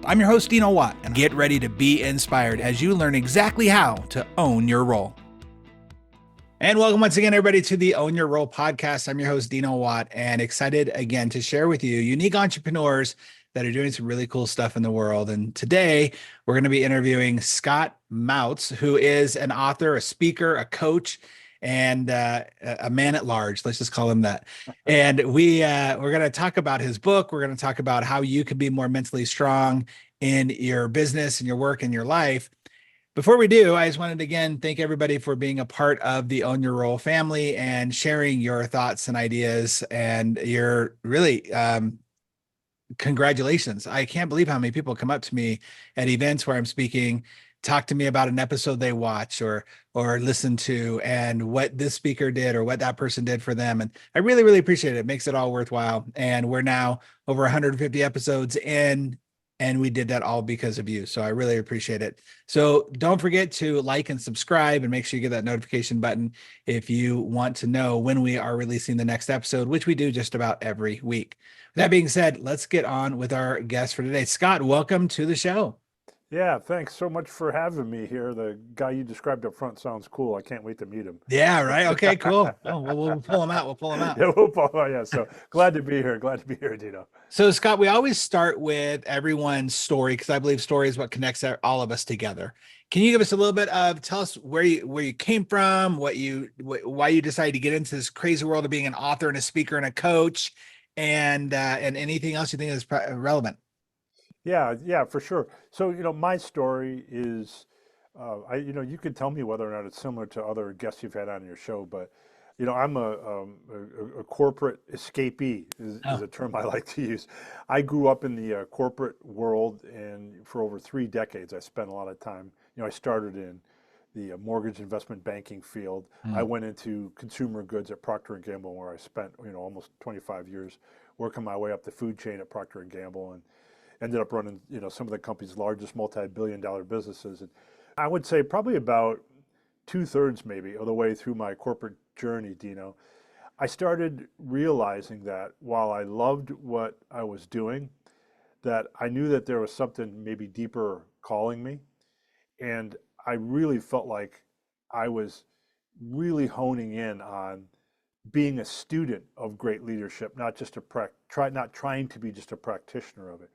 I'm your host, Dino Watt, and get ready to be inspired as you learn exactly how to own your role. And welcome once again, everybody, to the Own Your Role podcast. I'm your host, Dino Watt, and excited again to share with you unique entrepreneurs that are doing some really cool stuff in the world. And today we're going to be interviewing Scott Mautz, who is an author, a speaker, a coach, and a man at large. Let's just call him that. And we're going to talk about his book. We're going to talk about how you can be more mentally strong in your business and your work and your life. Before we do, I just wanted to again thank everybody for being a part of the Own Your Role family and sharing your thoughts and ideas. And your really congratulations. I can't believe how many people come up to me at events where I'm speaking, talk to me about an episode they watch or listen to, and what this speaker did or what that person did for them. And I really, really appreciate it. It makes it all worthwhile. And we're now over 150 episodes in, and we did that all because of you. So I really appreciate it. So don't forget to like and subscribe, and make sure you get that notification button if you want to know when we are releasing the next episode, which we do just about every week. With that being said, let's get on with our guest for today. Scott, welcome to the show. Yeah, thanks so much for having me here. The guy you described up front sounds cool. I can't wait to meet him. Yeah, right. Okay, cool. Oh, well, we'll pull him out. We'll pull him out. Yeah, so glad to be here. Glad to be here, Dino. So, Scott, we always start with everyone's story because I believe story is what connects all of us together. Can you give us a little bit of, tell us where you came from, why you decided to get into this crazy world of being an author and a speaker and a coach, and anything else you think is relevant? Yeah, for sure. So, my story is, you can tell me whether or not it's similar to other guests you've had on your show, but, I'm a corporate escapee is a term I like to use. I grew up in the corporate world, and for over 3 decades, I spent a lot of time, I started in the mortgage investment banking field. I went into consumer goods at Procter & Gamble, where I spent, almost 25 years working my way up the food chain at Procter & Gamble, and ended up running, some of the company's largest multi-billion-dollar businesses. And I would say probably about 2/3 maybe of the way through my corporate journey, Dino, I started realizing that while I loved what I was doing, that I knew that there was something maybe deeper calling me. And I really felt like I was really honing in on being a student of great leadership, not just not trying to be just a practitioner of it.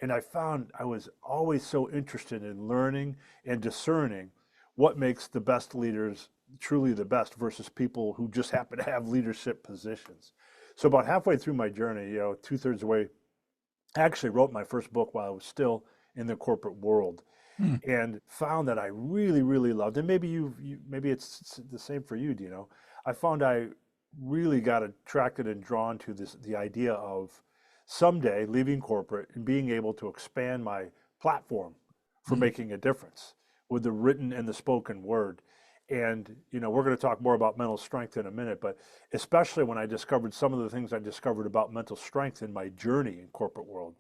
And I found I was always so interested in learning and discerning what makes the best leaders truly the best versus people who just happen to have leadership positions. So about halfway through my journey, 2/3 away, I actually wrote my first book while I was still in the corporate world, and found that I really, really loved, and maybe it's the same for you, I found I really got attracted and drawn to the idea of someday leaving corporate and being able to expand my platform for making a difference with the written and the spoken word. And, we're going to talk more about mental strength in a minute, but especially when I discovered some of the things I discovered about mental strength in my journey in corporate world,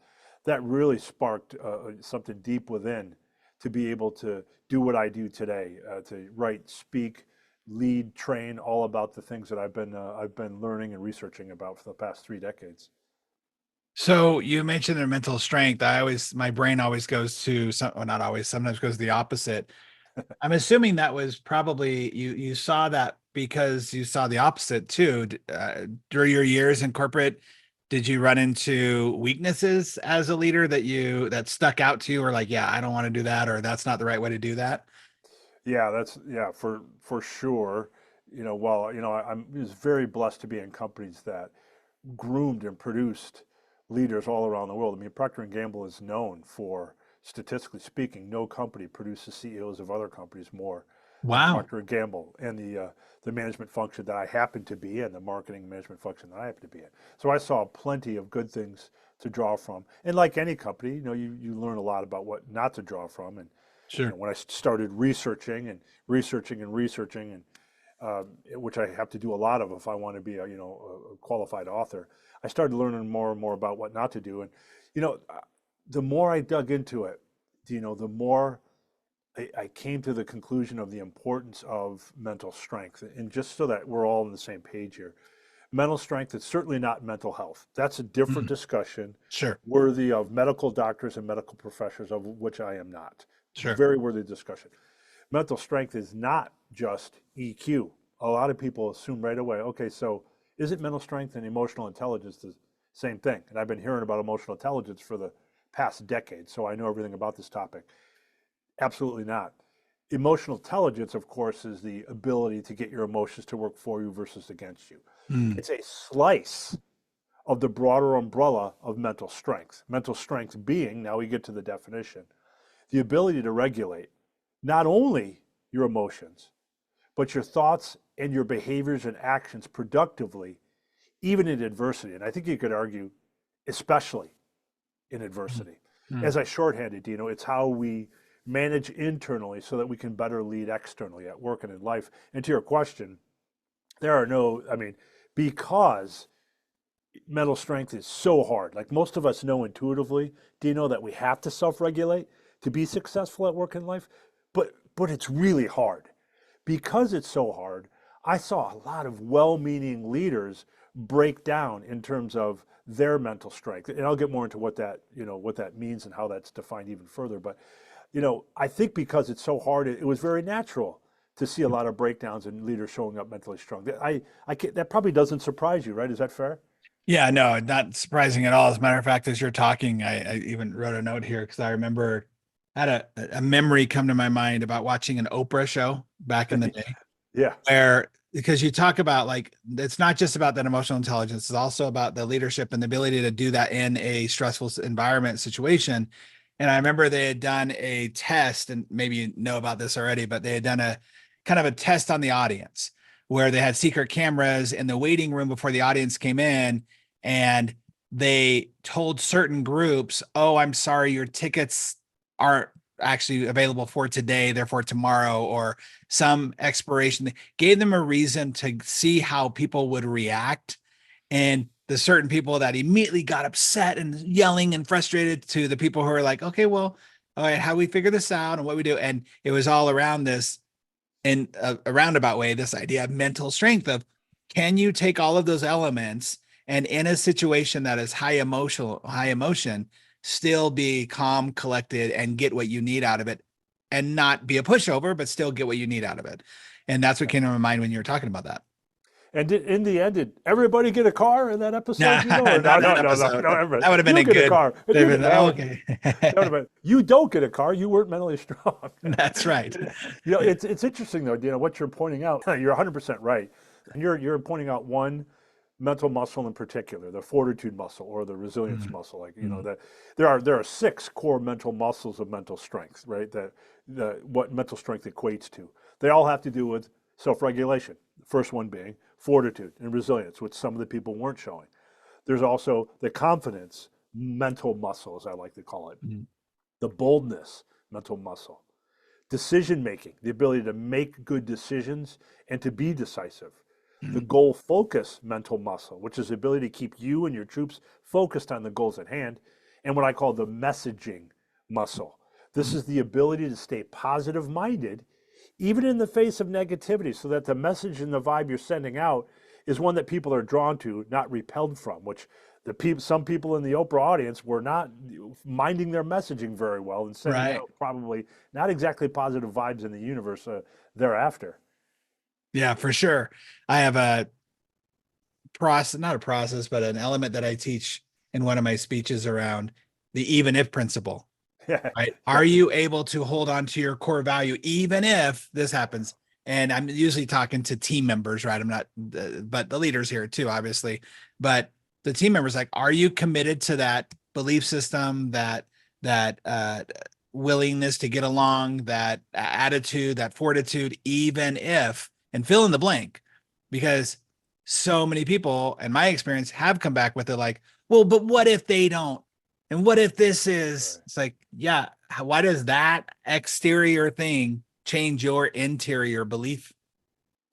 that really sparked something deep within to be able to do what I do today, to write, speak, lead, train, all about the things that I've been learning and researching about for the past 3 decades. So you mentioned their mental strength. My brain always goes to well, not always, sometimes goes the opposite. I'm assuming that was probably you saw that because you saw the opposite too. During your years in corporate, did you run into weaknesses as a leader that stuck out to you, or like, yeah, I don't want to do that, or that's not the right way to do that? Yeah, for sure. I was very blessed to be in companies that groomed and produced leaders all around the world. I mean, Procter and Gamble is known for, statistically speaking, no company produces CEOs of other companies more than Wow. Procter and Gamble, and the management function that I happen to be in, the marketing management function that I happen to be in. So I saw plenty of good things to draw from. And like any company, you learn a lot about what not to draw from. And Sure. when I started researching, and which I have to do a lot of if I want to be a qualified author, I started learning more and more about what not to do. And you know, the more I dug into it, the more I came to the conclusion of the importance of mental strength. And just so that we're all on the same page here, Mental strength is certainly not mental health. That's a different Mhm. discussion, Sure. worthy of medical doctors and medical professors, of which I am not. Sure. Very worthy discussion. Mental strength is not just EQ. A lot of people assume right away, okay, so isn't mental strength and emotional intelligence the same thing? And I've been hearing about emotional intelligence for the past decade, so I know everything about this topic. Absolutely not. Emotional intelligence, of course, is the ability to get your emotions to work for you versus against you. Mm. It's a slice of the broader umbrella of mental strength. Mental strength being, now we get to the definition, the ability to regulate not only your emotions, but your thoughts and your behaviors and actions productively, even in adversity. And I think you could argue, especially in Mm. adversity. Mm. As I shorthanded, Dino, it's how we manage internally so that we can better lead externally at work and in life. And to your question, there are no, I mean, because mental strength is so hard. Like most of us know intuitively, Dino, that we have to self-regulate to be successful at work and life, but it's really hard. Because it's so hard, I saw a lot of well-meaning leaders break down in terms of their mental strength. And I'll get more into what that, what that means and how that's defined even further. But, I think because it's so hard, it was very natural to see a lot of breakdowns and leaders showing up mentally strong. That probably doesn't surprise you, right? Is that fair? Yeah, no, not surprising at all. As a matter of fact, as you're talking, I even wrote a note here because I remember I had a memory come to my mind about watching an Oprah show back in the day Yeah. where because you talk about like it's not just about that emotional intelligence, it's also about the leadership and the ability to do that in a stressful environment situation. And I remember they had done a test, and maybe you know about this already, but they had done a kind of a test on the audience where they had secret cameras in the waiting room before the audience came in, and they told certain groups, "Oh, I'm sorry, your tickets aren't actually available for today, therefore tomorrow," or some expiration, gave them a reason to see how people would react. And the certain people that immediately got upset and yelling and frustrated to the people who are like, okay, well, all right, how we figure this out and what we do. And it was all around this in a roundabout way, this idea of mental strength of can you take all of those elements and in a situation that is high emotion, still be calm, collected, and get what you need out of it and not be a pushover, but still get what you need out of it. And that's what came to my mind when you were talking about that. And in the end, did everybody get a car in that Nah, episode, Or not no, that no, no, no, episode. no, everybody. That would have been You a get a good, car. And you they've get been, that oh, would okay. that would have been. You don't get a car. You weren't mentally strong. That's right. It's interesting though, what you're pointing out. You're 100% right, and you're pointing out one mental muscle in particular, the fortitude muscle or the resilience Mm, muscle. Like mm, that there are six core mental muscles of mental strength, right? That what mental strength equates to. They all have to do with self-regulation. The first one being fortitude and resilience, which some of the people weren't showing. There's also the confidence mental muscle, as I like to call it, mm, the boldness mental muscle, decision making, the ability to make good decisions and to be decisive, the mm, goal focus mental muscle, which is the ability to keep you and your troops focused on the goals at hand, and what I call the messaging muscle. This mm. is the ability to stay positive minded even in the face of negativity, so that the message and the vibe you're sending out is one that people are drawn to, not repelled from, which some people in the Oprah audience were not minding their messaging very well and sending Right. out probably not exactly positive vibes in the universe thereafter. Yeah, for sure. I have a process, not a process, but an element that I teach in one of my speeches around the even if principle, Yeah, right? yeah, Are you able to hold on to your core value even if this happens? And I'm usually talking to team members, right? I'm not, but the leaders here too, obviously. But the team members, like, are you committed to that belief system, that willingness to get along, that attitude, that fortitude, even if, and fill in the blank, because so many people, in my experience, have come back with it like, well, but what if they don't? And what if this is, right. it's like, yeah, why does that exterior thing change your interior belief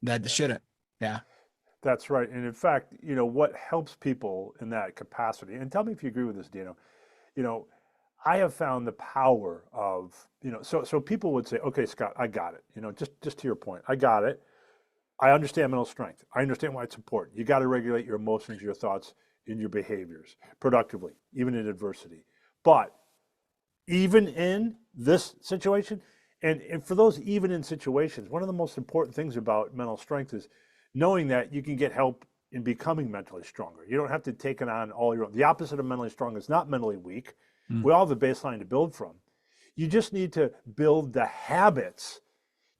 that Yeah. shouldn't? Yeah. That's right. And in fact, what helps people in that capacity, and tell me if you agree with this, Dino, you know, I have found the power of, so people would say, okay, Scott, I got it. Just to your point, I got it. I understand mental strength. I understand why it's important. You got to regulate your emotions, your thoughts, and your behaviors productively, even in adversity. But even in this situation, and for those even in situations, one of the most important things about mental strength is knowing that you can get help in becoming mentally stronger. You don't have to take it on all your own. The opposite of mentally strong is not mentally weak. Mm. We all have a baseline to build from. You just need to build the habits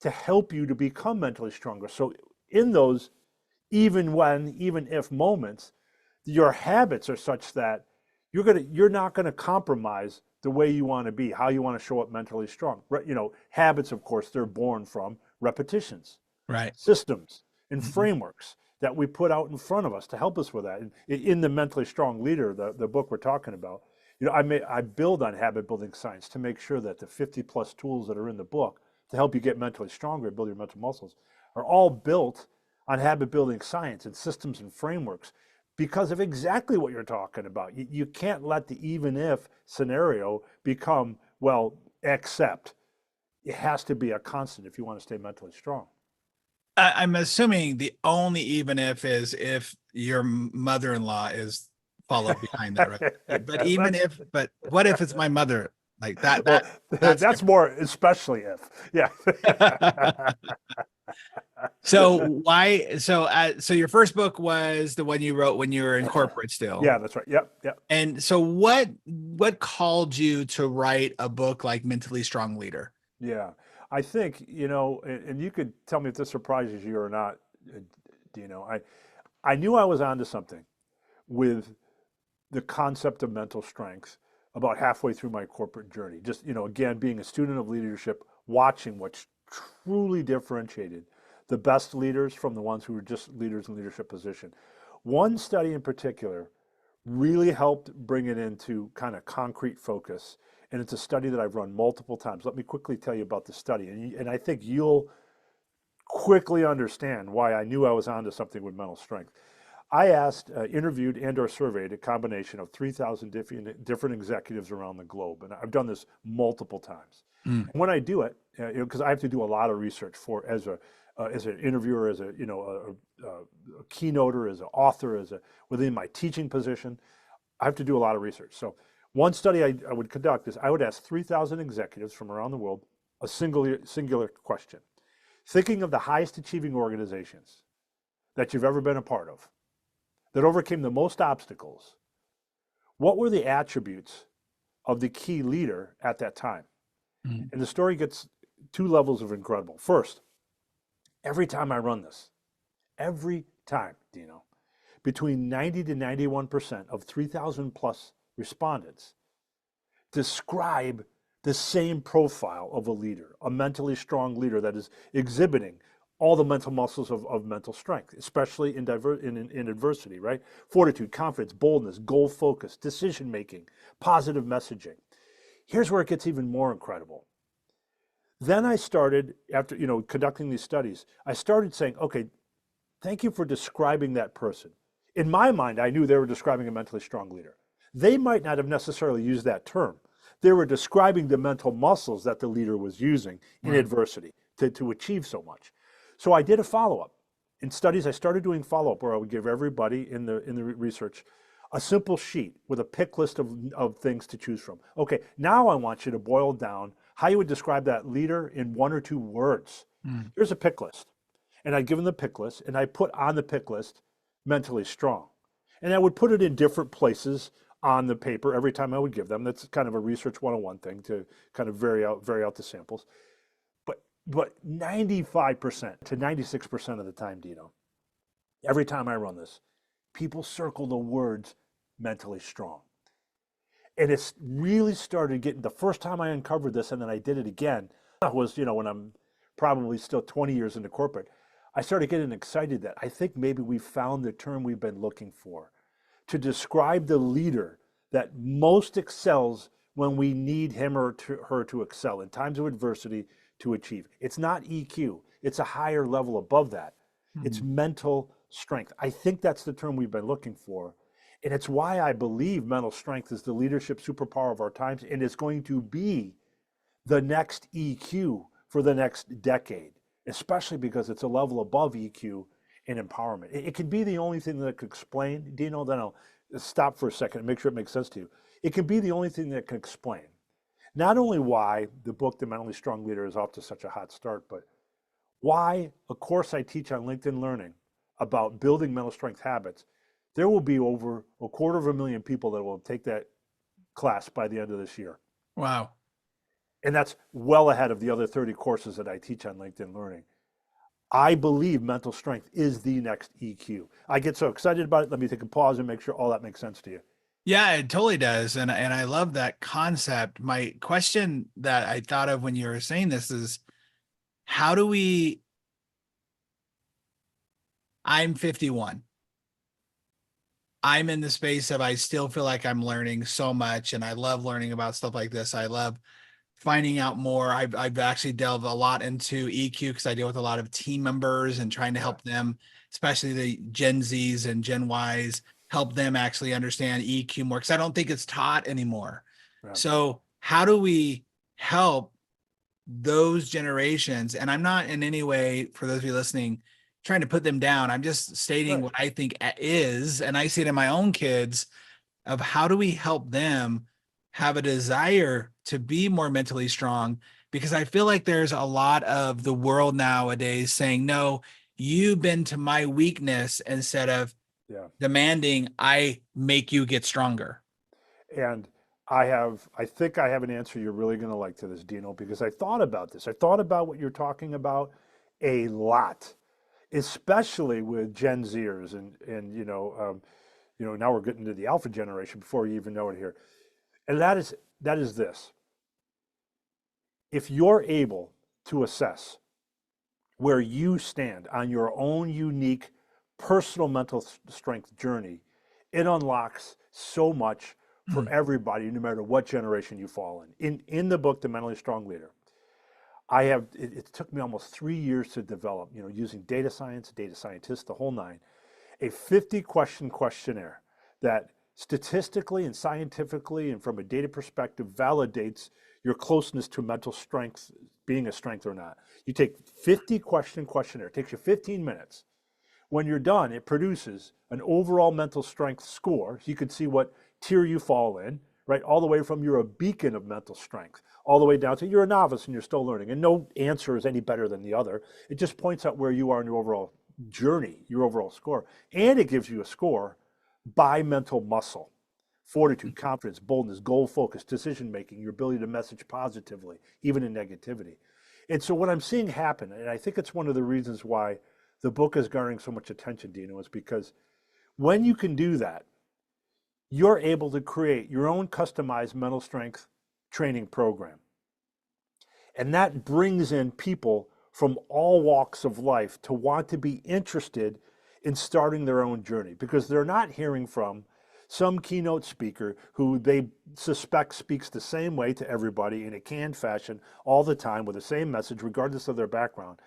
to help you to become mentally stronger. So in those even when, even if moments, your habits are such that you're not gonna compromise the way you want to be, how you want to show up mentally strong. You know, habits, of course, they're born from repetitions, Right. systems, and Mhm. frameworks that we put out in front of us to help us with that. And in the Mentally Strong Leader, the book we're talking about, you know, I build on habit building science to make sure that the 50 plus tools that are in the book to help you get mentally stronger, build your mental muscles, are all built on habit building science and systems and frameworks because of exactly what you're talking about. You can't let the even if scenario become, well, except. It has to be a constant if you want to stay mentally strong. I'm assuming the only even if is if your mother-in-law is followed behind that, right? But even That's if, but what if it's my mother? Like that, well, that's that's more especially if. Yeah. different. So why, so your first book was the one you wrote when you were in corporate still. Yeah, that's right. Yep, yep. And so what called you to write a book like Mentally Strong Leader? Yeah. I think, you know, and you could tell me if this surprises you or not, uh, Dino. I knew I was onto something with the concept of mental strength about halfway through my corporate journey. Just, you know, again, being a student of leadership, watching what's truly differentiated the best leaders from the ones who were just leaders in leadership position. One study in particular really helped bring it into kind of concrete focus. And it's a study that I've run multiple times. Let me quickly tell you about the study. And I think you'll quickly understand why I knew I was onto something with mental strength. I asked, interviewed, and/or surveyed a combination of 3,000 different executives around the globe, and I've done this multiple times. Mm. And when I do it, you know, because I have to do a lot of research for as an interviewer, as a a keynoter, as an author, within my teaching position, I have to do a lot of research. So one study I would conduct is I would ask 3,000 executives from around the world a singular question, thinking of the highest achieving organizations that you've ever been a part of that overcame the most obstacles, what were the attributes of the key leader at that time? Mm. And the story gets two levels of incredible. First, every time I run this, every time, Dino, between 90 to 91% of 3,000 plus respondents describe the same profile of a leader, a mentally strong leader that is exhibiting all the mental muscles of mental strength, especially in adversity, right? Fortitude, confidence, boldness, goal focus, decision making, positive messaging. Here's where it gets even more incredible. Then I started, after conducting these studies, I started saying, okay, thank you for describing that person. In my mind, I knew they were describing a mentally strong leader. They might not have necessarily used that term. They were describing the mental muscles that the leader was using in Right. adversity to achieve so much. So I did a follow-up. In studies, I started doing follow-up where I would give everybody in the research a simple sheet with a pick list of things to choose from. Okay, now I want you to boil down how you would describe that leader in one or two words. Mm. Here's a pick list. And I'd give them the pick list, and I put on the pick list mentally strong. And I would put it in different places on the paper every time I would give them. That's kind of a research 101 thing to kind of vary out the samples. But 95% to 96% of the time, Dino, every time I run this, people circle the words mentally strong. And it's really started getting, the first time I uncovered this and then I did it again, was, when I'm probably still 20 years into corporate, I started getting excited that I think maybe we found the term we've been looking for to describe the leader that most excels when we need him or her to excel in times of adversity to achieve. It's not EQ, it's a higher level above that. It's Mm. mental strength. I think that's the term we've been looking for. And it's why I believe mental strength is the leadership superpower of our times, and it's going to be the next EQ for the next decade. especially because it's a level above EQ and empowerment. It can be the only thing that could explain, Dino, then I'll stop for a second and make sure it makes sense to you. It can be the only thing that can explain not only why the book, The Mentally Strong Leader, is off to such a hot start, but why a course I teach on LinkedIn Learning about building mental strength habits, there will be over 250,000 people that will take that class by the end of this year. Wow. And that's well ahead of the other 30 courses that I teach on LinkedIn Learning. I believe mental strength is the next EQ. I get so excited about it. Let me take a pause and make sure all that makes sense to you. Yeah, it totally does. And I love that concept. My question that I thought of when you were saying this is how do we I'm 51. I'm in the space of I still feel like I'm learning so much and I love learning about stuff like this. I love finding out more. I've actually delved a lot into EQ because I deal with a lot of team members and trying to Yeah, help them, especially the Gen Zs and Gen Ys, help them actually understand EQ more because I don't think it's taught anymore. yeah, So how do we help those generations? And I'm not in any way, for those of you listening, trying to put them down. I'm just stating right. what I think is, and I see it in my own kids of how do we help them have a desire to be more mentally strong? Because I feel like there's a lot of the world nowadays saying, no, you bend to my weakness instead of Yeah. demanding I make you get stronger. And I think I have an answer you're really going to like to this, Dino, because I thought about this. I thought about what you're talking about a lot, especially with Gen Zers and now we're getting to the alpha generation before you even know it here. And that is this. If you're able to assess where you stand on your own unique personal mental strength journey, it unlocks so much for Hmm. everybody, no matter what generation you fall in. In the book, The Mentally Strong Leader, it took me almost 3 years to develop, using data science, data scientists, the whole nine, a 50 question questionnaire that statistically and scientifically and from a data perspective validates your closeness to mental strength being a strength or not. You take 50 question questionnaire, it takes you 15 minutes. When you're done, it produces an overall mental strength score. So you can see what tier you fall in, right? All the way from you're a beacon of mental strength, all the way down to you're a novice and you're still learning. And no answer is any better than the other. It just points out where you are in your overall journey, your overall score. And it gives you a score by mental muscle: fortitude, confidence, boldness, goal focus, decision making, your ability to message positively, even in negativity. And so what I'm seeing happen, and I think it's one of the reasons why the book is garnering so much attention, Dino, is because when you can do that, you're able to create your own customized mental strength training program. And that brings in people from all walks of life to want to be interested in starting their own journey because they're not hearing from some keynote speaker who they suspect speaks the same way to everybody in a canned fashion all the time with the same message, regardless of their background.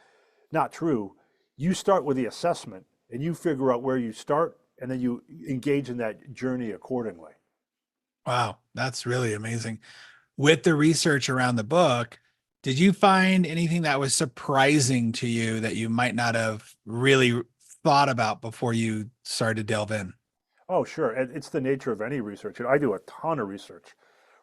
Not true. You start with the assessment and you figure out where you start and then you engage in that journey accordingly. Wow, that's really amazing. With the research around the book, did you find anything that was surprising to you that you might not have really thought about before you started to delve in? Oh, sure. And it's the nature of any research. I do a ton of research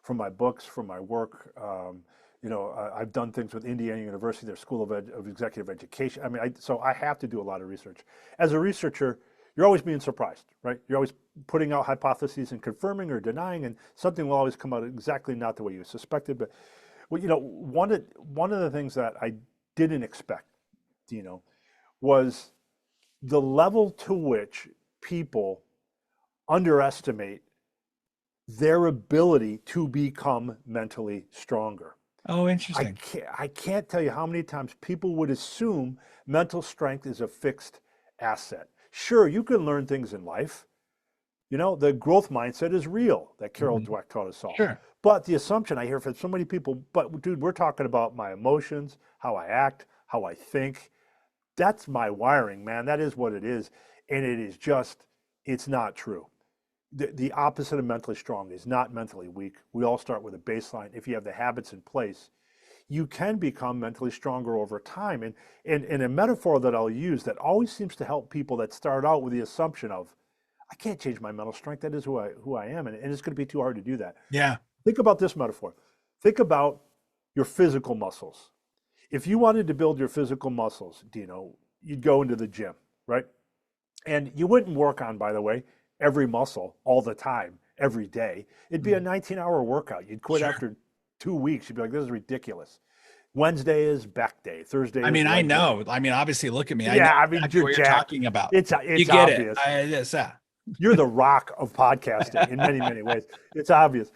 from my books, from my work. I've done things with Indiana University, their School of Executive Education. I mean, so I have to do a lot of research. As a researcher, you're always being surprised, right? You're always putting out hypotheses and confirming or denying, and something will always come out exactly not the way you suspected. But well, one of the things that I didn't expect, was the level to which people underestimate their ability to become mentally stronger. Oh, I interesting. can't, I can't tell you how many times people would assume mental strength is a fixed asset. Sure, you can learn things in life. The growth mindset is real that Carol Mhm. Dweck taught us all. Sure. But the assumption I hear from so many people, but dude, we're talking about my emotions, how I act, how I think. That's my wiring, man. That is what it is. And it's not true. The opposite of mentally strong is not mentally weak. We all start with a baseline. If you have the habits in place, you can become mentally stronger over time. And a metaphor that I'll use that always seems to help people that start out with the assumption of, I can't change my mental strength. That is who I am. And it's going to be too hard to do that. Yeah. Think about this metaphor. Think about your physical muscles. If you wanted to build your physical muscles, Dino, you'd go into the gym, right? And you wouldn't work on, by the way, every muscle all the time, every day. It'd be a 19-hour workout. You'd quit Sure. after 2 weeks. You'd be like, this is ridiculous. Wednesday is back day. Thursday I is mean, I leg day. know. I mean, obviously, look at me. I know Yeah, I mean, exactly you're what you're jacked. talking about. It's You get obvious. it. You're the rock of podcasting in many, many ways. It's obvious.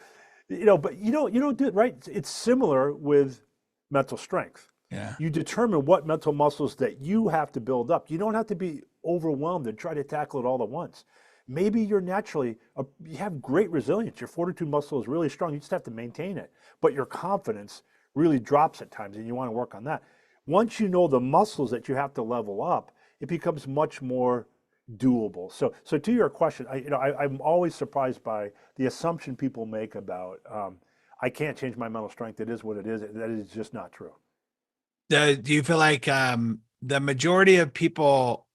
But you don't do it right. It's similar with mental strength. Yeah. You determine what mental muscles that you have to build up. You don't have to be overwhelmed and try to tackle it all at once. Maybe you're naturally, you have great resilience. Your fortitude muscle is really strong. You just have to maintain it. But your confidence really drops at times, and you want to work on that. Once you know the muscles that you have to level up, it becomes much more doable. So to your question, I'm always surprised by the assumption people make about I can't change my mental strength. It is what it is. That is just not true. Do you feel like the majority of people,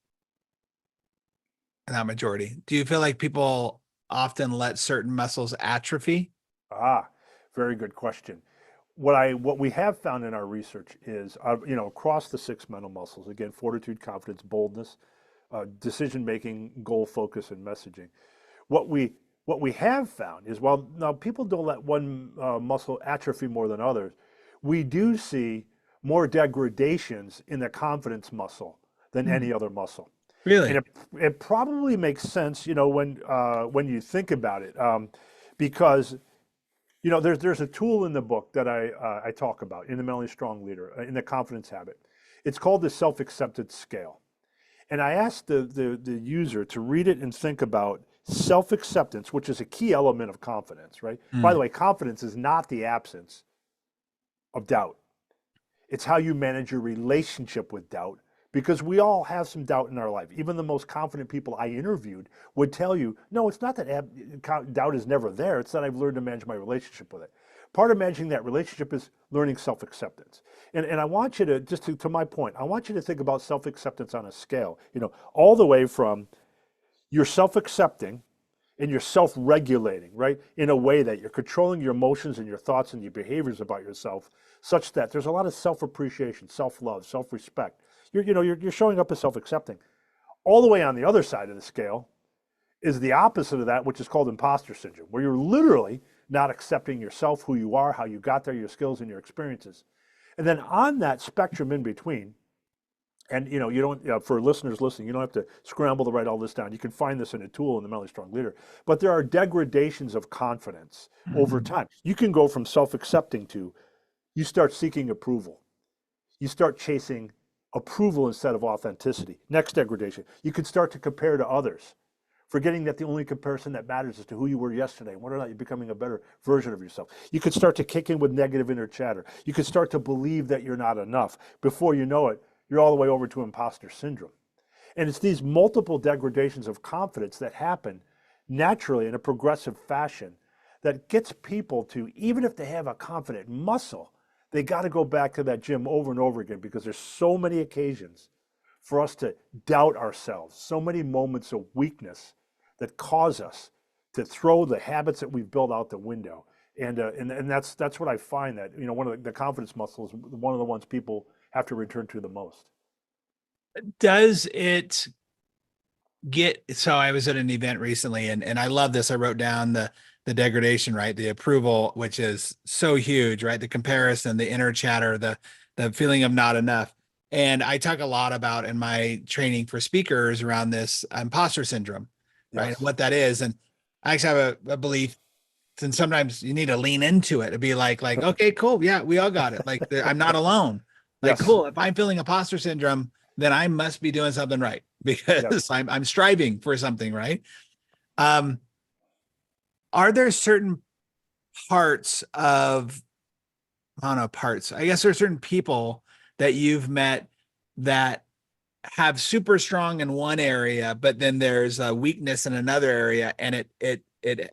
not majority, do you feel like people often let certain muscles atrophy? Ah, very good question. What we have found in our research is, across the six mental muscles, again, fortitude, confidence, boldness, decision making, goal focus, and messaging. What we have found is, while now people don't let one muscle atrophy more than others, we do see more degradations in the confidence muscle than any other muscle. Really? And it probably makes sense, when you think about it, because there's a tool in the book that I talk about in the Mentally Strong Leader, in the Confidence Habit. It's called the Self-Acceptance Scale. And I asked the user to read it and think about self-acceptance, which is a key element of confidence, right? By the way, confidence is not the absence of doubt. It's how you manage your relationship with doubt, because we all have some doubt in our life. Even the most confident people I interviewed would tell you, no, it's not that doubt is never there. It's that I've learned to manage my relationship with it. Part of managing that relationship is learning self-acceptance. And I want you to, just to my point, I want you to think about self-acceptance on a scale, all the way from you're self-accepting and you're self-regulating, right? In a way that you're controlling your emotions and your thoughts and your behaviors about yourself, such that there's a lot of self-appreciation, self-love, self-respect. You're showing up as self-accepting. All the way on the other side of the scale is the opposite of that, which is called imposter syndrome, where you're literally not accepting yourself, who you are, how you got there, your skills and your experiences. And then on that spectrum in between, and you don't, for listeners listening, you don't have to scramble to write all this down. You can find this in a tool in the Mentally Strong Leader. But there are degradations of confidence over time. You can go from self-accepting to, you start seeking approval. You start chasing approval instead of authenticity. Next degradation, you could start to compare to others, forgetting that the only comparison that matters is to who you were yesterday and whether or not you're becoming a better version of yourself. You could start to kick in with negative inner chatter. You could start to believe that you're not enough. Before you know it, you're all the way over to imposter syndrome. And it's these multiple degradations of confidence that happen naturally in a progressive fashion that gets people to, even if they have a confident muscle, they got to go back to that gym over and over again, because there's so many occasions for us to doubt ourselves, so many moments of weakness that cause us to throw the habits that we've built out the window. And that's what I find, that one of the confidence muscles, one of the ones people have to return to the most. Does it so I was at an event recently, and I love this. I wrote down the degradation, right? The approval, which is so huge, right? The comparison, the inner chatter, the feeling of not enough. And I talk a lot about in my training for speakers around this imposter syndrome, right? Yes. What that is. And I actually have a belief, and sometimes you need to lean into it to be like, okay, cool. Yeah, we all got it. Like, I'm not alone. Like, Yes. cool. If I'm feeling imposter syndrome, then I must be doing something right, because Yes. I'm striving for something, right? Are there certain parts of, I don't know, parts, I guess there's certain people that you've met that have super strong in one area, but then there's a weakness in another area, and it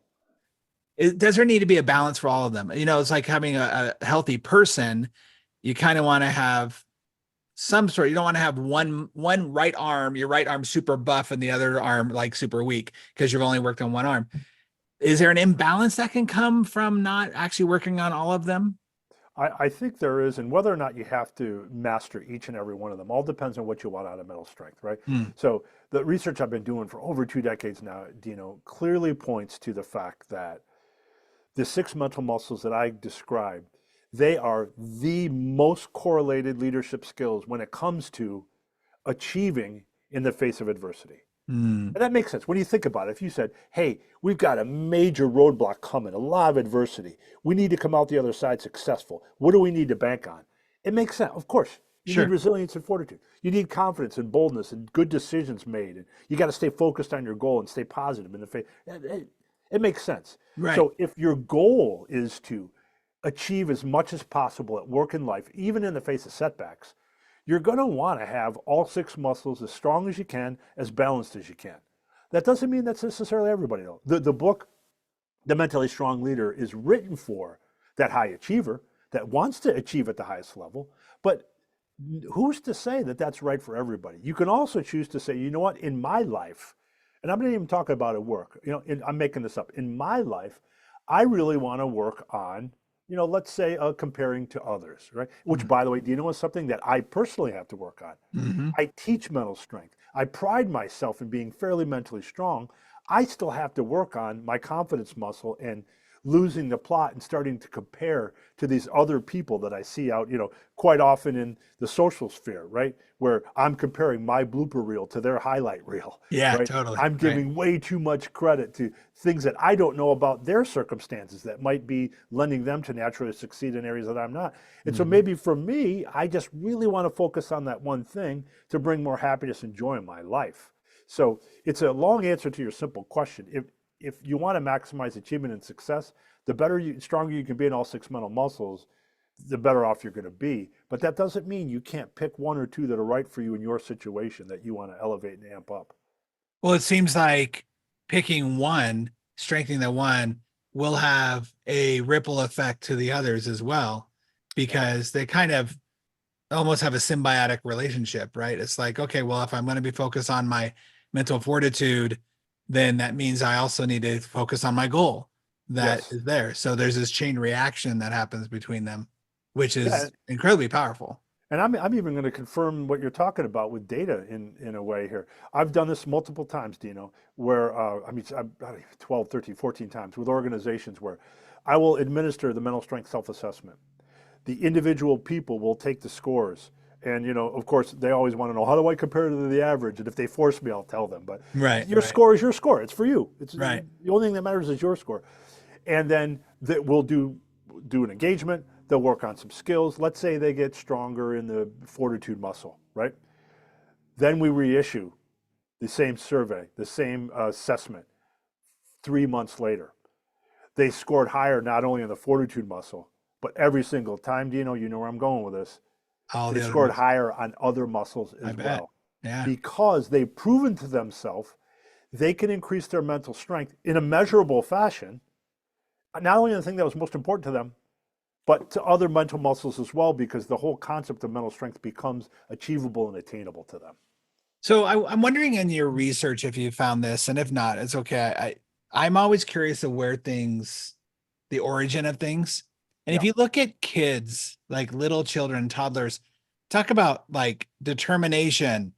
does there need to be a balance for all of them? It's like having a healthy person. you kind of want to have some sort. You don't want to have one right arm, your right arm super buff and the other arm like super weak because you've only worked on one arm. Is there an imbalance that can come from not actually working on all of them? I think there is, and whether or not you have to master each and every one of them all depends on what you want out of mental strength, right? Hmm. So the research I've been doing for over 2 decades now, Dino, clearly points to the fact that the six mental muscles that I described, they are the most correlated leadership skills when it comes to achieving in the face of adversity. Hmm. And that makes sense. When you think about it, if you said, hey, we've got a major roadblock coming, a lot of adversity, we need to come out the other side successful. What do we need to bank on? It makes sense. Of course, you need Sure. resilience and fortitude. You need confidence and boldness and good decisions made. And you got to stay focused on your goal and stay positive in the face. It makes sense. Right. So if your goal is to achieve as much as possible at work and life, even in the face of setbacks, you're going to want to have all six muscles as strong as you can, as balanced as you can. That doesn't mean that's necessarily everybody, though. The book, The Mentally Strong Leader, is written for that high achiever that wants to achieve at the highest level. But who's to say that that's right for everybody? You can also choose to say, you know what, in my life, and I'm not even talking about at work, I'm making this up. In my life, I really want to work on let's say comparing to others, right? Which, by the way, do you know is something that I personally have to work on? Mm-hmm. I teach mental strength. I pride myself in being fairly mentally strong. I still have to work on my confidence muscle and losing the plot and starting to compare to these other people that I see out, quite often in the social sphere, right? Where I'm comparing my blooper reel to their highlight reel, Yeah, right? totally. I'm Right. giving way too much credit to things that I don't know about their circumstances that might be lending them to naturally succeed in areas that I'm not. And so Mhm. maybe for me, I just really want to focus on that one thing to bring more happiness and joy in my life. So it's a long answer to your simple question. If you want to maximize achievement and success, the stronger you can be in all six mental muscles, the better off you're going to be. But that doesn't mean you can't pick one or two that are right for you in your situation that you want to elevate and amp up. Well, it seems like picking one, strengthening the one, will have a ripple effect to the others as well, Yeah. because they kind of almost have a symbiotic relationship, right? It's like, okay, well, if I'm going to be focused on my mental fortitude, then that means I also need to focus on my goal that Yes. is there. So there's this chain reaction that happens between them, which Yeah. is incredibly powerful. And I'm even going to confirm what you're talking about with data in a way here. I've done this multiple times, Dino, where, I've 12, 13, 14 times with organizations where I will administer the mental strength self-assessment. The individual people will take the scores. And, of course, they always want to know, how do I compare to the average? And if they force me, I'll tell them. But Right, your right, score is your score. It's for you. It's right. the only thing that matters is your score. And then we'll do an engagement. They'll work on some skills. Let's say they get stronger in the fortitude muscle, right? Then we reissue the same survey, the same assessment 3 months later. They scored higher not only in the fortitude muscle, but every single time, Dino, you know where I'm going with this. All They the other scored muscles. higher on other muscles I as bet. well Yeah. because they've proven to themselves they can increase their mental strength in a measurable fashion, not only the thing that was most important to them, but to other mental muscles as well, because the whole concept of mental strength becomes achievable and attainable to them. So I'm wondering in your research if you found this, and if not, it's okay. I'm always curious of where things, the origin of things. And if Yeah. you look at kids, like little children, toddlers, talk about like determination,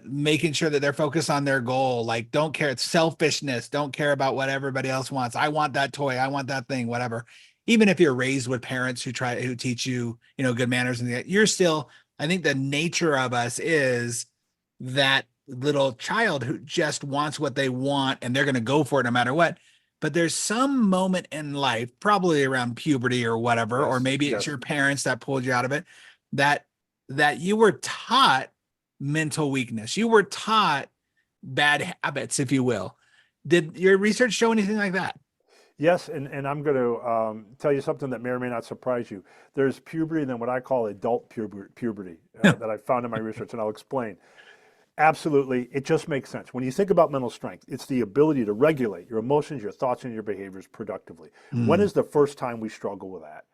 making sure that they're focused on their goal. Like, don't care. It's selfishness. Don't care about what everybody else wants. I want that toy. I want that thing, whatever. Even if you're raised with parents who teach you, good manners, and you're still, I think the nature of us is that little child who just wants what they want and they're going to go for it no matter what. But there's some moment in life, probably around puberty or whatever, or Yes. maybe it's Yes. your parents that pulled you out of it, that you were taught mental weakness. You were taught bad habits, if you will. Did your research show anything like that? Yes, and I'm going to tell you something that may or may not surprise you. There's puberty and then what I call adult puberty that I found in my research, and I'll explain. Absolutely, it just makes sense. When you think about mental strength, it's the ability to regulate your emotions, your thoughts, and your behaviors productively. When Mm, is the first time we struggle with that?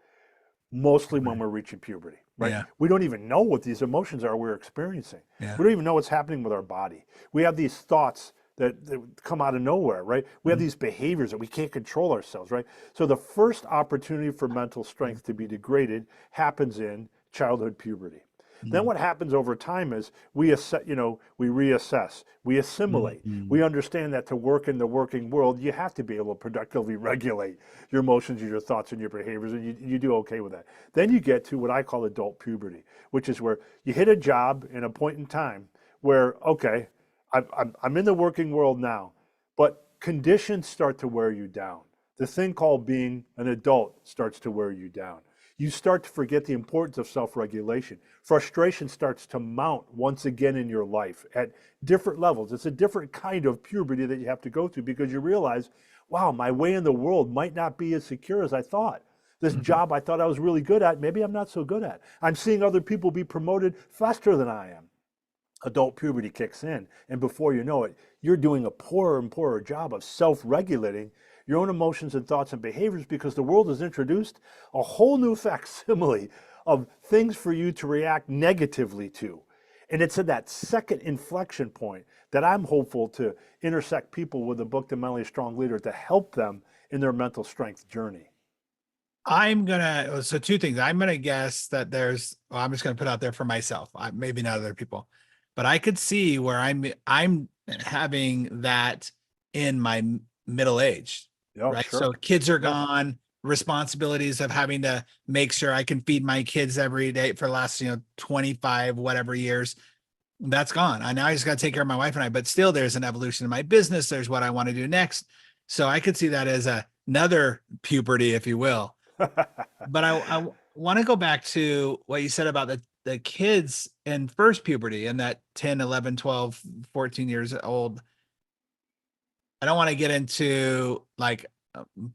mostly when Right. we're reaching puberty, right? Yeah. We don't even know what these emotions are we're experiencing. Yeah. We don't even know what's happening with our body. We have these thoughts that come out of nowhere, right? We have Mhm. these behaviors that we can't control ourselves, right? So the first opportunity for mental strength to be degraded happens in childhood puberty. Then Mhm. what happens over time is we reassess, we assimilate. Mhm. We understand that to work in the working world, you have to be able to productively regulate your emotions, your thoughts, and your behaviors, and you do okay with that. Then you get to what I call adult puberty, which is where you hit a job in a point in time where, okay, I'm in the working world now, but conditions start to wear you down. The thing called being an adult starts to wear you down. You start to forget the importance of self regulation. Frustration starts to mount once again in your life at different levels. It's a different kind of puberty that you have to go through because you realize, wow, my way in the world might not be as secure as I thought. This Mhm. job I thought I was really good at, maybe I'm not so good at. I'm seeing other people be promoted faster than I am. Adult puberty kicks in, and before you know it, you're doing a poorer and poorer job of self-regulating your own emotions and thoughts and behaviors because the world has introduced a whole new facsimile of things for you to react negatively to. And it's at that second inflection point that I'm hopeful to intersect people with the book The Mentally Strong Leader to help them in their mental strength journey. So two things. I'm gonna guess that I'm just gonna put out there for myself. Maybe not other people, but I could see where I'm having that in my middle age, Yeah, right? sure. So kids are Yeah. gone, responsibilities of having to make sure I can feed my kids every day for the last, 25 whatever years. That's gone. I now just got to take care of my wife and I, but still there's an evolution in my business. There's what I want to do next. So I could see that as another puberty, if you will. But I want to go back to what you said about the kids in first puberty and that 10, 11, 12, 14 years old. I don't want to get into like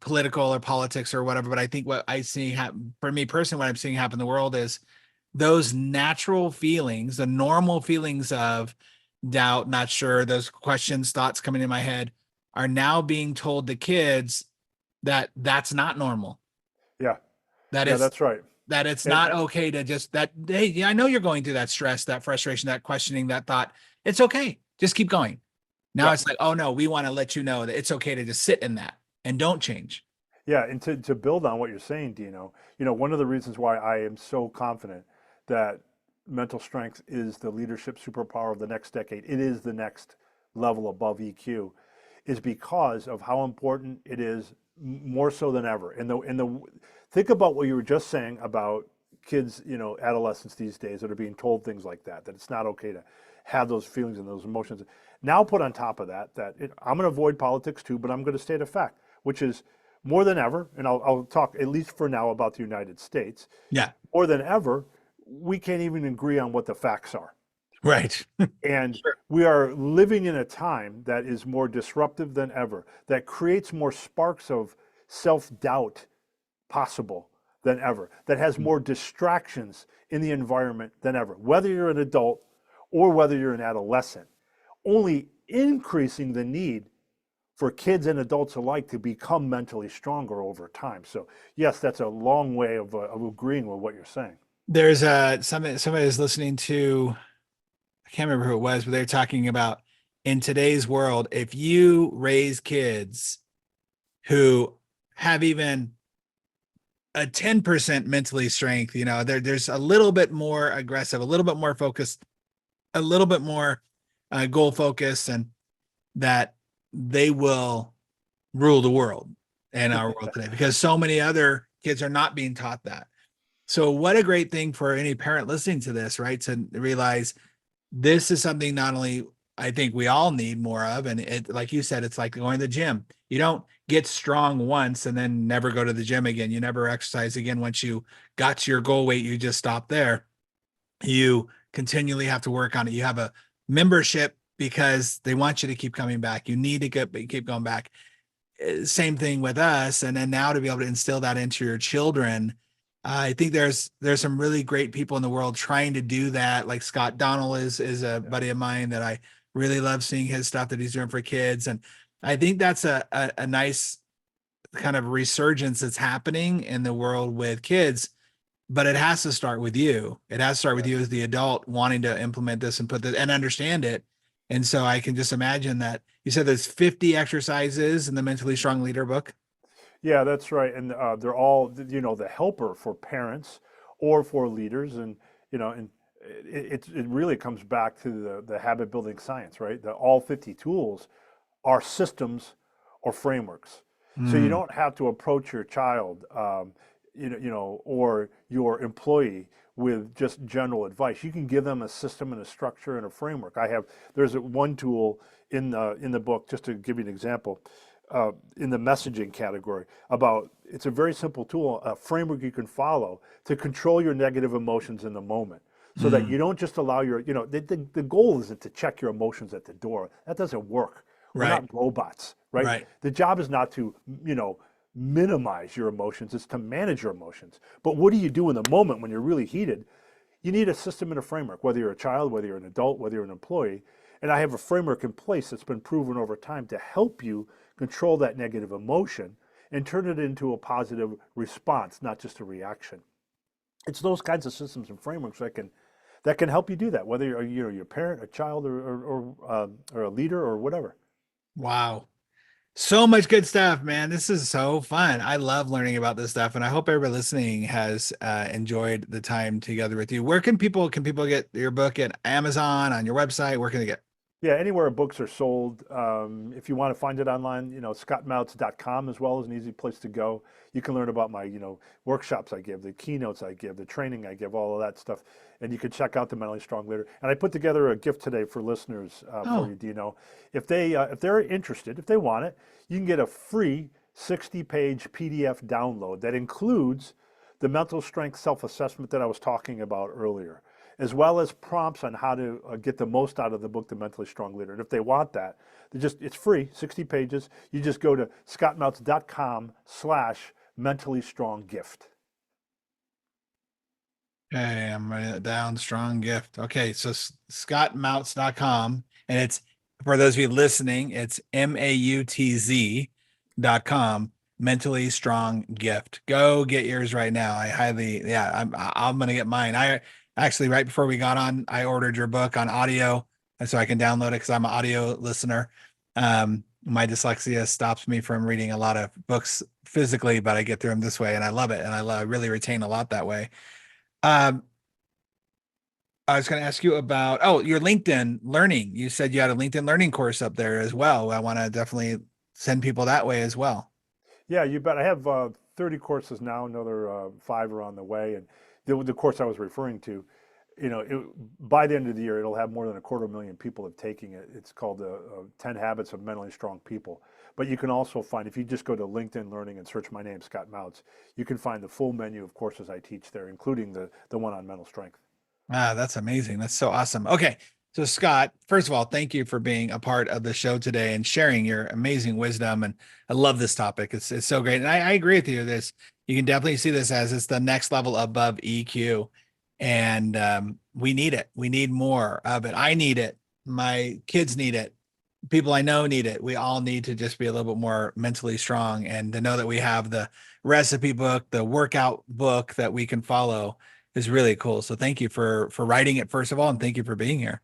political or politics or whatever, but I think what I see happen for me personally, what I'm seeing happen in the world is those natural feelings, the normal feelings of doubt, not sure, those questions, thoughts coming in my head are now being told to kids that that's not normal. Yeah. That Yeah, is that's right. that it's And not okay to just that, hey, yeah, I know you're going through that stress, that frustration, that questioning, that thought. It's okay. Just keep going. Now yeah, it's like, oh no, we want to let you know that it's okay to just sit in that and don't change. yeah, and to build on what you're saying, Dino, one of the reasons why I am so confident that mental strength is the leadership superpower of the next decade, it is the next level above EQ, is because of how important it is more so than ever. And the think about what you were just saying about kids, adolescents these days that are being told things like that it's not okay to have those feelings and those emotions. Now put on top of that I'm going to avoid politics too, but I'm going to state a fact, which is more than ever, and I'll talk at least for now about the United States, Yeah. more than ever, we can't even agree on what the facts are. Right. And Sure. we are living in a time that is more disruptive than ever, that creates more sparks of self doubt possible than ever, that has more distractions in the environment than ever, whether you're an adult or whether you're an adolescent, only increasing the need for kids and adults alike to become mentally stronger over time. So, yes, that's a long way of agreeing with what you're saying. There's somebody is listening to, I can't remember who it was, but they're talking about in today's world, if you raise kids who have even a 10% mentally strength, there's a little bit more aggressive, a little bit more focused, a little bit more goal focused, and that they will rule the world in our world today because so many other kids are not being taught that. So what a great thing for any parent listening to this, right? To realize this is something not only I think we all need more of, and it, like you said, it's like going to the gym. You don't get strong once and then never go to the gym again. You never exercise again. Once you got to your goal weight, you just stop there. You continually have to work on it. You have a membership because they want you to keep coming back. You need to keep going back. Same thing with us. And then now to be able to instill that into your children, I think there's some really great people in the world trying to do that. Like Scott Donnell is a Yeah. buddy of mine that I really love seeing his stuff that he's doing for kids. And I think that's a nice kind of resurgence that's happening in the world with kids but it has to start with you. It has to start with you Yes. as the adult wanting to implement this and put this and understand it. And so I can just imagine that you said there's 50 exercises in the Mentally Strong Leader book. Yeah, that's right. And they're all, the helper for parents or for leaders. And it really comes back to the habit building science, right? The all 50 tools are systems or frameworks. So you Mm, don't have to approach your child, or your employee with just general advice. You can give them a system and a structure and a framework. There's one tool in the book, just to give you an example, in the messaging category about, it's a very simple tool, a framework you can follow to control your negative emotions in the moment. So that you mm, don't just allow the goal isn't to check your emotions at the door. That doesn't work. We're right, not robots, right? right. The job is not to, minimize your emotions, it's to manage your emotions. But what do you do in the moment when you're really heated? You need a system and a framework, whether you're a child, whether you're an adult, whether you're an employee. And I have a framework in place that's been proven over time to help you control that negative emotion and turn it into a positive response, not just a reaction. It's those kinds of systems and frameworks that can help you do that, whether you're a parent, a child, or a leader or whatever. Wow. So much good stuff, man. This is so fun. I love learning about this stuff, and I hope everybody listening has enjoyed the time together with you. Where can people get your book at Amazon, on your website? Where can they get? Yeah, anywhere books are sold. If you want to find it online, scottmautz.com as well is an easy place to go. You can learn about my, workshops I give, the keynotes I give, the training I give, all of that stuff. And you can check out the Mentally Strong Leader. And I put together a gift today for listeners, for Oh, you, Dino. If they're interested, if they want it, you can get a free 60-page PDF download that includes the mental strength self-assessment that I was talking about earlier, as well as prompts on how to get the most out of the book, The Mentally Strong Leader. And if they want that, it's free, 60 pages. You just go to scottmautz.com/mentally strong gift. okay. I'm writing it down. Strong gift. Okay. So scottmautz.com. And it's for those of you listening, it's mautz.com. Mentally strong gift. Go get yours right now. I highly, yeah, I'm gonna get mine. I actually right before we got on, I ordered your book on audio, and so I can download it because I'm an audio listener. My dyslexia stops me from reading a lot of books physically, but I get through them this way, and I love it, and I really retain a lot that way. Um, I was going to ask you about, your LinkedIn learning. You said you had a LinkedIn learning course up there as well. I want to definitely send people that way as well. Yeah, you bet. I have 30 courses now. Another 5 are on the way. And the course I was referring to, by the end of the year, it'll have more than 250,000 people have taken it. It's called 10 Habits of Mentally Strong People. But you can also find, if you just go to LinkedIn Learning and search my name, Scott Mautz, you can find the full menu of courses I teach there, including the one on mental strength. Ah, that's amazing. That's so awesome. Okay. So, Scott, first of all, thank you for being a part of the show today and sharing your amazing wisdom. And I love this topic. It's so great. And I agree with you. This you can definitely see this as it's the next level above EQ. And we need it. We need more of it. I need it. My kids need it. People I know need it. We all need to just be a little bit more mentally strong and to know that we have the recipe book, the workout book that we can follow is really cool. So thank you for writing it first of all, and thank you for being here.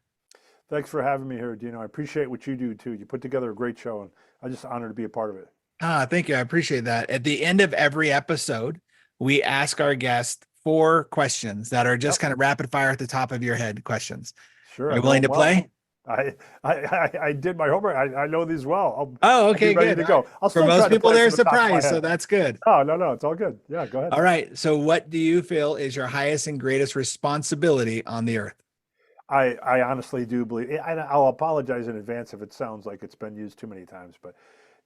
Thanks for having me here, Dino. I appreciate what you do too. You put together a great show, and I'm just honored to be a part of it. Ah, thank you. I appreciate that. At the end of every episode, we ask our guests 4 questions that are just Yep, kind of rapid fire at the top of your head questions. sure. Are I you know willing them to well. play? I did my homework. I know these well. Oh, I'll be okay, ready good. to go. I'll For still try most to people, play they're from the top of my surprised, so head. that's good. No, no, no. It's all good. Yeah, go ahead. All right. So, what do you feel is your highest and greatest responsibility on the earth? I honestly do believe, I'll apologize in advance if it sounds like it's been used too many times, but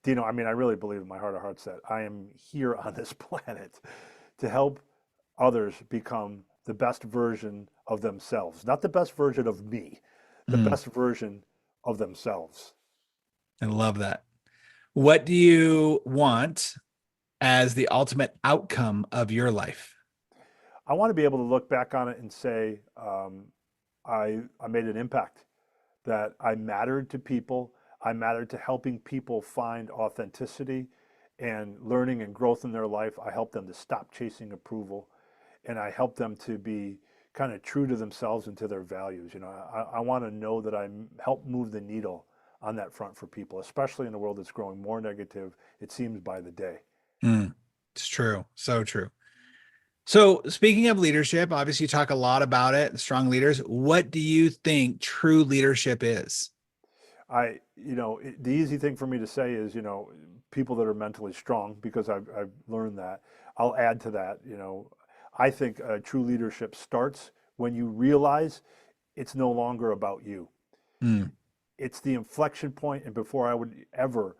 Dino, I mean, I really believe in my heart of hearts that I am here on this planet to help others become the best version of themselves, not the best version of me, the Mm, best version of themselves. I love that. What do you want as the ultimate outcome of your life? I want to be able to look back on it and say, I made an impact, that I mattered to people. I mattered to helping people find authenticity and learning and growth in their life. I helped them to stop chasing approval. and I help them to be kind of true to themselves and to their values. I want to know that I help move the needle on that front for people, especially in a world that's growing more negative, it seems, by the day. Mm, it's true. So true. So speaking of leadership, obviously you talk a lot about it, strong leaders. What do you think true leadership is? The easy thing for me to say is, people that are mentally strong, because I've learned that. I'll add to that, I think true leadership starts when you realize it's no longer about you. Mm, It's the inflection point, and before I would ever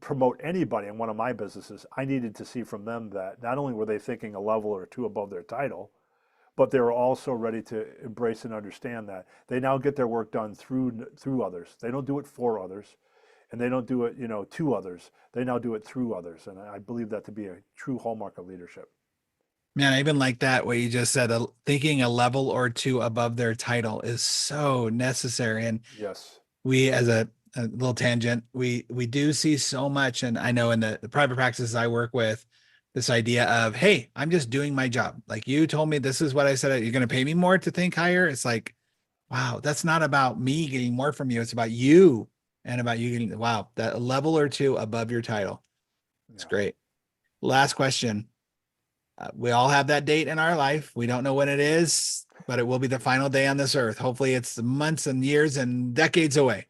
promote anybody in one of my businesses, I needed to see from them that not only were they thinking a level or two above their title, but they were also ready to embrace and understand that they now get their work done through others. They don't do it for others, and they don't do it, to others. They now do it through others, and I believe that to be a true hallmark of leadership. man, I even like that what you just said. Thinking a level or two above their title is so necessary. And Yes. we, as a little tangent, we do see so much. And I know in the private practices I work with, this idea of, hey, I'm just doing my job. Like you told me, this is what I said. You're going to pay me more to think higher. It's like, wow, that's not about me getting more from you. It's about you and about you getting, wow, that level or two above your title. It's Yeah. great. Last question. We all have that date in our life. We don't know when it is, but it will be the final day on this earth. Hopefully, it's months and years and decades away.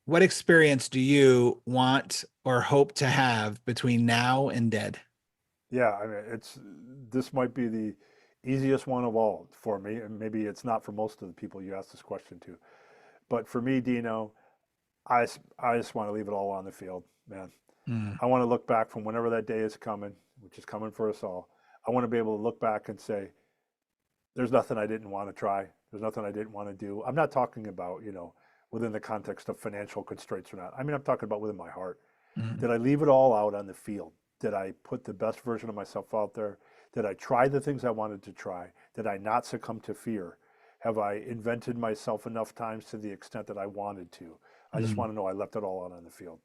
What experience do you want or hope to have between now and dead? Yeah, I mean, this might be the easiest one of all for me, and maybe it's not for most of the people you asked this question to. But for me, Dino, I just want to leave it all on the field, man. Mm, I want to look back from whenever that day is coming, which is coming for us all. I want to be able to look back and say, there's nothing I didn't want to try. There's nothing I didn't want to do. I'm not talking about, within the context of financial constraints or not. I mean, I'm talking about within my heart. mm, Did I leave it all out on the field? Did I put the best version of myself out there? Did I try the things I wanted to try? Did I not succumb to fear? Have I invented myself enough times to the extent that I wanted to? I just mm. want to know I left it all out on the field.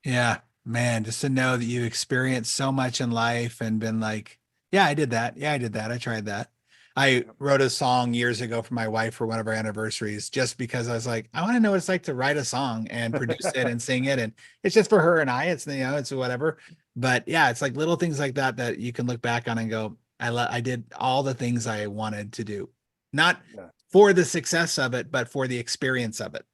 Yeah, man, just to know that you experienced so much in life and been like, yeah, I did that. Yeah, I did that. I tried that. I Yep. wrote a song years ago for my wife for one of our anniversaries, just because I was like, I want to know what it's like to write a song and produce it and sing it. And it's just for her and I, it's whatever. But yeah, it's like little things like that that you can look back on and go, I did all the things I wanted to do, not Yeah, for the success of it, but for the experience of it.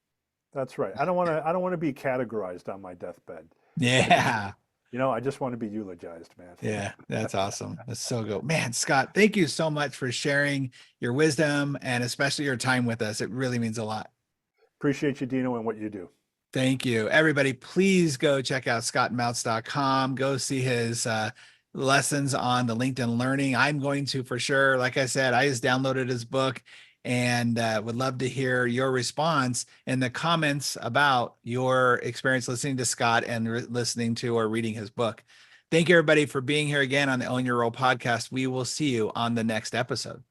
that's right. I don't want to be categorized on my deathbed. I just, Yeah. I just want to be eulogized, man. Yeah, that's awesome. That's so good. Man, Scott, thank you so much for sharing your wisdom and especially your time with us. It really means a lot. Appreciate you, Dino, and what you do. Thank you. Everybody, please go check out scottmautz.com. Go see his lessons on the LinkedIn Learning. I'm going to for sure. Like I said, I just downloaded his book and would love to hear your response in the comments about your experience listening to Scott and listening to or reading his book. Thank you, everybody, for being here again on the Own Your Role podcast. We will see you on the next episode.